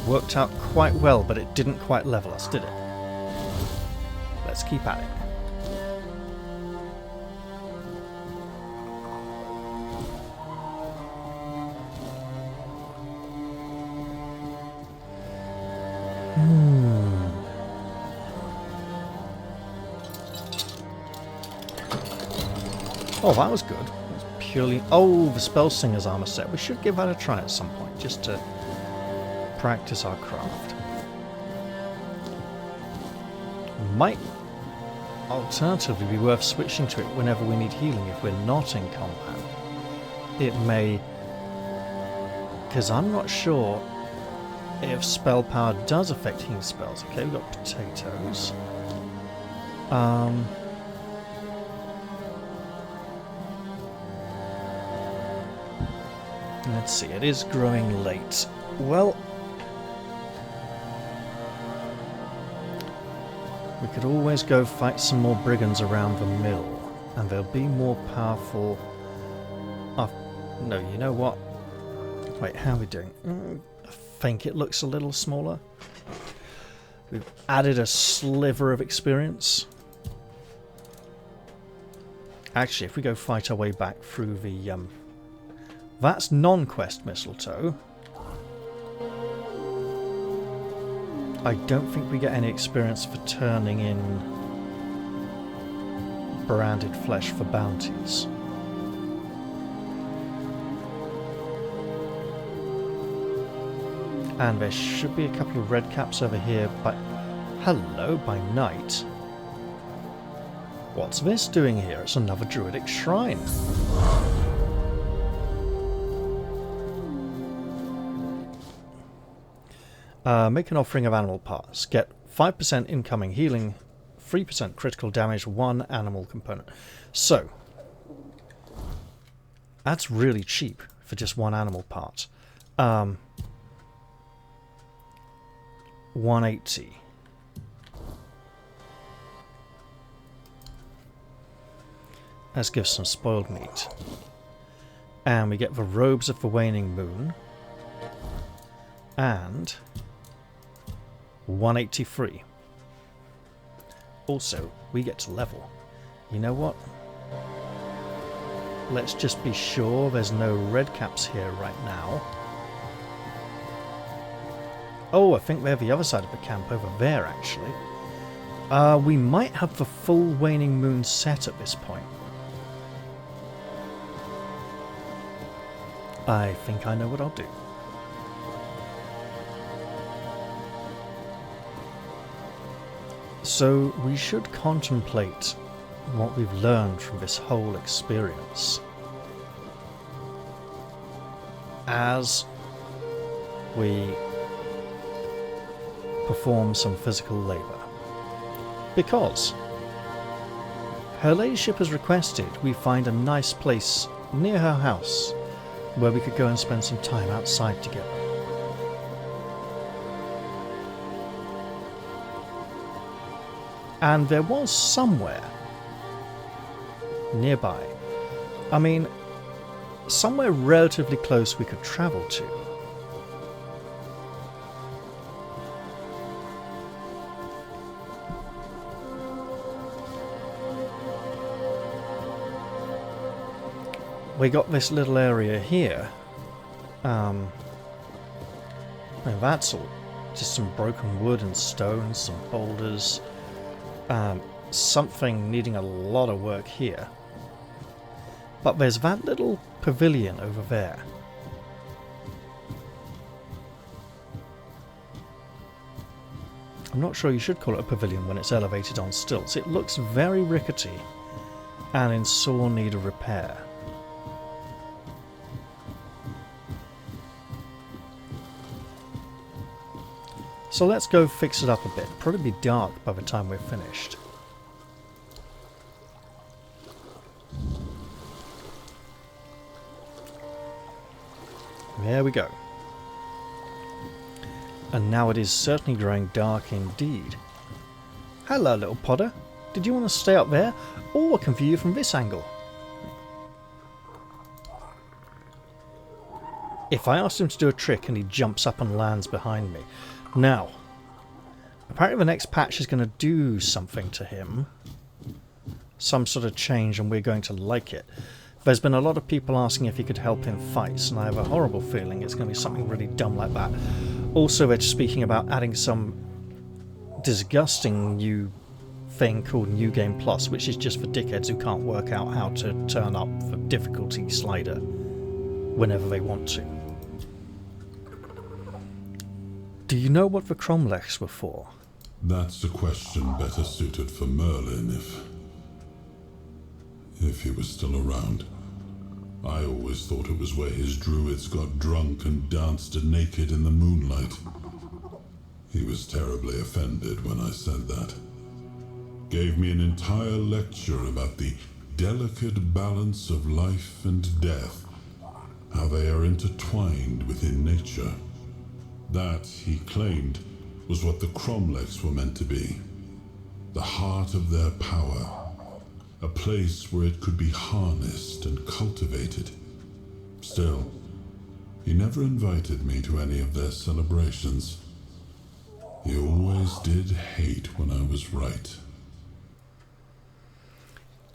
worked out quite well, but it didn't quite level us, did it? let's keep at it. Oh, that was good. It's purely... Oh, the Spell Singer's armor set. We should give that a try at some point, just to practice our craft. Might alternatively be worth switching to it whenever we need healing if we're not in combat. It may... Because I'm not sure if spell power does affect healing spells. Okay, we've got potatoes. Let's see, it is growing late. Well, we could always go fight some more brigands around the mill, and they'll be more powerful. No, you know what? Wait, how are we doing? I think it looks a little smaller. We've added a sliver of experience. Actually, if we go fight our way back through the... That's non-quest mistletoe. I don't think we get any experience for turning in branded flesh for bounties. And there should be a couple of red caps over here, but... Hello, by night. What's this doing here? It's another druidic shrine. Make an offering of animal parts. Get 5% incoming healing, 3% critical damage, 1 animal component. So, that's really cheap for just 1 animal part. 180. Let's give some spoiled meat. And we get the robes of the waning moon. And 183. Also, we get to level. You know what? Let's just be sure there's no red caps here right now. Oh, I think they're the other side of the camp over there, actually. We might have the full waning moon set at this point. I think I know what I'll do. So we should contemplate what we've learned from this whole experience as we perform some physical labour. Because her ladyship has requested we find a nice place near her house where we could go and spend some time outside together. And there was somewhere nearby, I mean, somewhere relatively close we could travel to. We got this little area here. And that's all. Just some broken wood and stone, some boulders. Something needing a lot of work here. But there's that little pavilion over there. I'm not sure you should call it a pavilion when it's elevated on stilts. It looks very rickety and in sore need of repair. So let's go fix it up a bit. Probably be dark by the time we're finished. There we go. And now it is certainly growing dark indeed. Hello, little podder. Did you want to stay up there? Or I can view you from this angle. If I asked him to do a trick and he jumps up and lands behind me. Now, Apparently the next patch is going to do something to him. Some sort of change, and we're going to like it. There's been a lot of people asking if he could help in fights, and I have a horrible feeling it's going to be something really dumb like that. Also, they're speaking about adding some disgusting new thing called New Game Plus, which is just for dickheads who can't work out how to turn up the difficulty slider whenever they want to. Do you know what the Cromlechs were for? That's a question better suited for Merlin if he was still around. I always thought it was where his druids got drunk and danced naked in the moonlight. He was terribly offended when I said that. Gave me an entire lecture about the delicate balance of life and death, how they are intertwined within nature. That, he claimed, was what the Cromlechs were meant to be. The heart of their power. A place where it could be harnessed and cultivated. Still, he never invited me to any of their celebrations. He always did hate when I was right.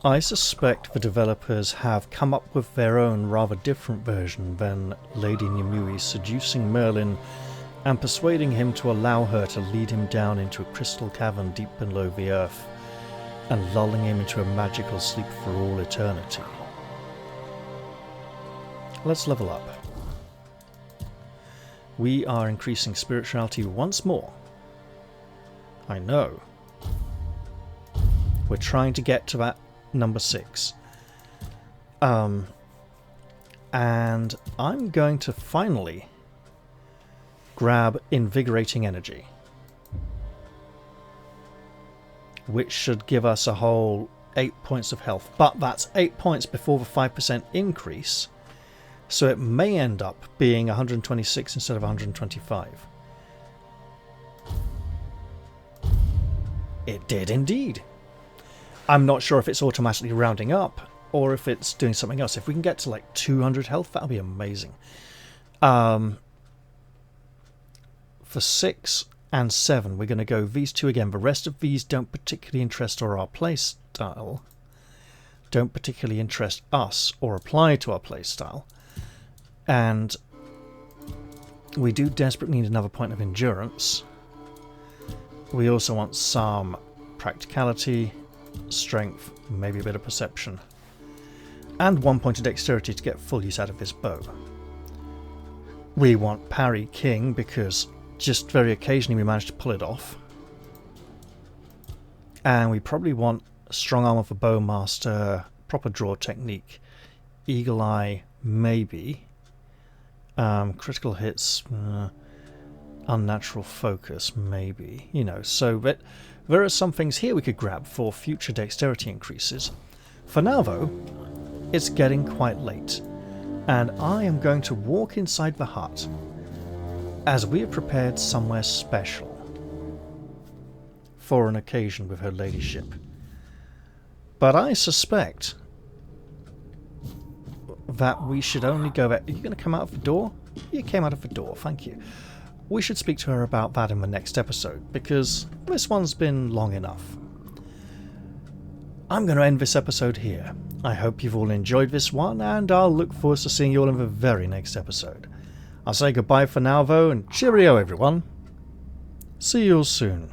I suspect the developers have come up with their own rather different version than Lady Nimue seducing Merlin and persuading him to allow her to lead him down into a crystal cavern deep below the earth and lulling him into a magical sleep for all eternity. Let's level up. We are increasing spirituality once more. I know. We're trying to get to that number 6. And I'm going to finally grab invigorating energy, which should give us a whole 8 points of health. But that's 8 points before the 5% increase, so it may end up being 126 instead of 125. It did indeed. I'm not sure if it's automatically rounding up or if it's doing something else. If we can get to like 200 health, that'll be amazing. For 6 and 7, we're going to go these two again. The rest of these don't particularly interest our playstyle, don't particularly interest us or apply to our playstyle, and we do desperately need another point of endurance. We also want some practicality, strength, maybe a bit of perception, and 1 point of dexterity to get full use out of this bow. We want parry king because just very occasionally we manage to pull it off. And we probably want strong armor for bowmaster, proper draw technique, eagle eye maybe, critical hits, unnatural focus maybe, you know. So but there are some things here we could grab for future dexterity increases. For now though, it's getting quite late, and I am going to walk inside the hut as we have prepared somewhere special for an occasion with her ladyship. But I suspect that we should only go there. Are you going to come out of the door? You came out of the door, thank you. We should speak to her about that in the next episode, because this one's been long enough. I'm going to end this episode here. I hope you've all enjoyed this one, and I'll look forward to seeing you all in the very next episode. I'll say goodbye for now though, and cheerio everyone. See you all soon.